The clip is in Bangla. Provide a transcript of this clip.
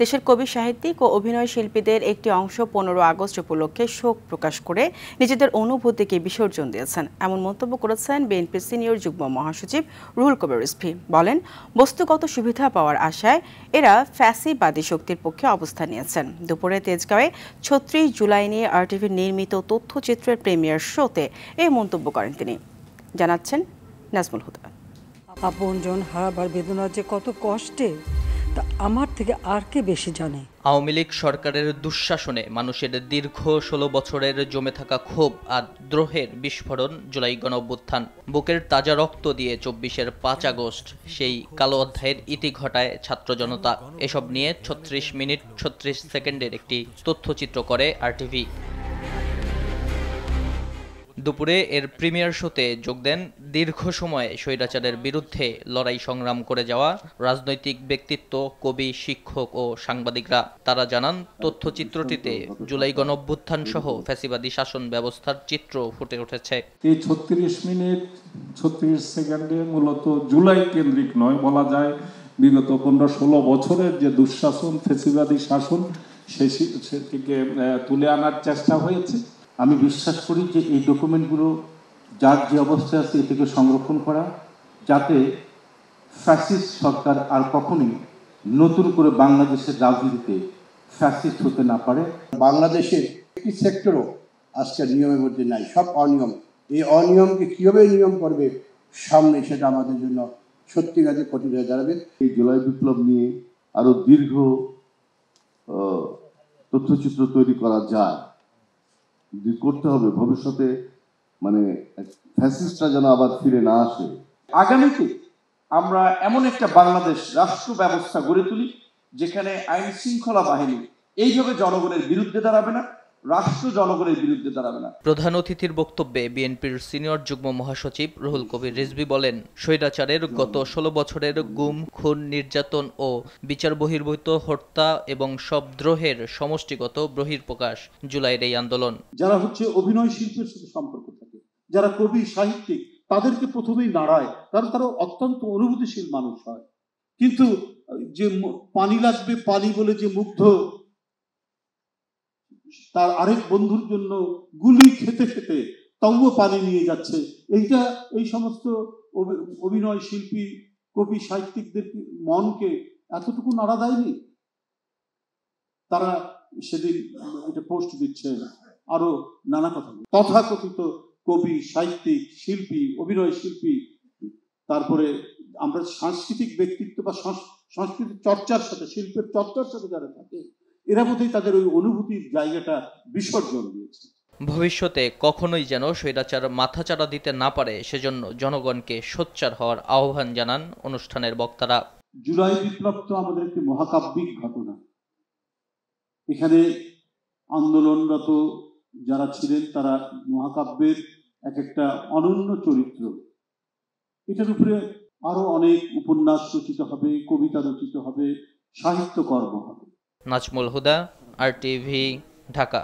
দেশের কবি সাহিত্যিক ও অভিনয় শিল্পীদের একটি অংশ 15 আগস্ট উপলক্ষে শোক প্রকাশ করে নিজেদের অনুভূতিকে বিসর্জন দিয়েছেন, এমন মন্তব্য করেছেন বিএনপির সিনিয়র যুগ্ম মহাসচিব রুহুল কবির রিজভী। বলেন, বস্তুগত সুবিধা পাওয়ার আশায় এরা ফ্যাসিবাদী শক্তির পক্ষে অবস্থান নিয়েছেন। দুপুরে তেজগাঁওয়ে 36 জুলাই নিয়ে আরটিভির নির্মিত তথ্যচিত্রের প্রিমিয়ার শোতে এই মন্তব্য করেন তিনি। জানাচ্ছেন নাজমুল হুদা। আপনজন হারাবার বেদনা যে কত কষ্টে তা আমার থেকে আর কে বেশি জানে। আওয়ামী লীগ সরকারের দুঃশাসনে মানুষের দীর্ঘ 16 বছরের জমে থাকা ক্ষোভ আর দ্রোহের বিস্ফোরণ জুলাই গণঅভ্যুত্থান। বুকের তাজা রক্ত দিয়ে 24-এর 5 আগস্ট সেই কালো অধ্যায়ের ইতি ঘটায় ছাত্র জনতা। এসব নিয়ে 36 মিনিট 36 সেকেন্ডের একটি তথ্যচিত্র করে আরটিভি। দুপুরে এর প্রিমিয়ার শোতে যোগ দেন দীর্ঘ সময়ে স্বৈরাচারের বিরুদ্ধে লড়াই সংগ্রাম করে যাওয়া রাজনৈতিক ব্যক্তিত্ব, কবি, শিক্ষক ও সাংবাদিকরা। তারা জানান, তথ্যচিত্রটিতে জুলাই গণঅভ্যুত্থান সহ ফ্যাসিবাদী শাসন ব্যবস্থার চিত্র ফুটে উঠেছে। এই 36 মিনিট 36 সেকেন্ডে মূলত জুলাই কেন্দ্রিক নয়, বলা যায় বিগত 15-16 বছরের যে দুঃশাসন, ফ্যাসিবাদী শাসন সেটিকে তুলে আনার চেষ্টা হয়েছে। আমি বিশ্বাস করি যে এই ডকুমেন্টগুলো যার যে অবস্থায় আছে এটাকে সংরক্ষণ করা, যাতে ফ্যাসিস্ট সরকার আর কখনোই নতুন করে বাংলাদেশের রাজনীতিতে ফ্যাসিস্ট হতে না পারে। বাংলাদেশের একটি সেক্টরও আজকের নিয়মের মধ্যে নাই, সব অনিয়ম। এই অনিয়মকে কীভাবে নিয়ম করবে সামনে, সেটা আমাদের জন্য সত্যিকারে কঠিন হয়ে দাঁড়াবে। এই জুলাই বিপ্লব নিয়ে আরো দীর্ঘ তথ্যচিত্র তৈরি করা যায়, করতে হবে ভবিষ্যতে, মানে ফ্যাসিস্টরা যেন আবার ফিরে না আসে। আগামীতে আমরা এমন একটা বাংলাদেশ রাষ্ট্র ব্যবস্থা গড়ে তুলি যেখানে আইন শৃঙ্খলা বাহিনী এইভাবে জনগণের বিরুদ্ধে দাঁড়াবে না, রাষ্ট্র জনগণের বিরুদ্ধে দাঁড়াবে না। প্রধান অতিথির বক্তব্যে বিএনপির সিনিয়র যুগ্ম মহাসচিব রুহুল কবির রিজভী বলেন, স্বৈরাচারের গত 16 বছরের গুম, খুন, নির্যাতন ও বিচার বহির্ভূত হত্যা এবং সব দ্রোহের সমষ্টিগত বহিঃপ্রকাশ জুলাইয়ের এই আন্দোলন। যারা অভিনয় শিল্পের সাথে সম্পর্ক থাকে, যারা কবি সাহিত্যিক, তাদেরকে প্রথমেই নাড়ায়, কারণ তারা অত্যন্ত অনুভূতিশীল মানুষ হয়। কিন্তু যে পানি লাগবে পানি বলে যে মুগ্ধ তার আরেক বন্ধুর জন্য গুলি খেতে খেতে তবুও পানি নিয়ে যাচ্ছে, এইটা এই সমস্ত অভিনয় শিল্পী, কবি সাহিত্যিকদের মনকে এতটুকু নাড়া দেয়নি। তারা সেদিন এটা পোস্ট দিচ্ছে, আরো নানা কথা, তথাকথিত কবি, সাহিত্যিক, শিল্পী, অভিনয় শিল্পী, তারপরে আমরা সাংস্কৃতিক ব্যক্তিত্ব বা সংস্কৃতির চর্চার সাথে, শিল্পের চর্চার সাথে যারা থাকে, এরা বোধহয় তাদের ওই অনুভূতির জায়গাটা বিসর্জন দিয়েছে। ভবিষ্যতে কখনোই যেন স্বৈরাচার মাথাচাড়া দিতে না পারে, সেজন্য জনগণকে সোচ্চার হওয়ার আহ্বান জানান অনুষ্ঠানের বক্তারা। জুলাই বিপ্লব তো আমাদের একটি মহাকাব্যিক ঘটনা। এখানে আন্দোলনরত যারা ছিলেন তারা মহাকাব্যের এক একটা অনন্য চরিত্র। এটার উপরে আরো অনেক উপন্যাস রচিত হবে, কবিতা রচিত হবে, সাহিত্যকর্ম হবে। নাজমুল হুদা, আরটিভি, ঢাকা।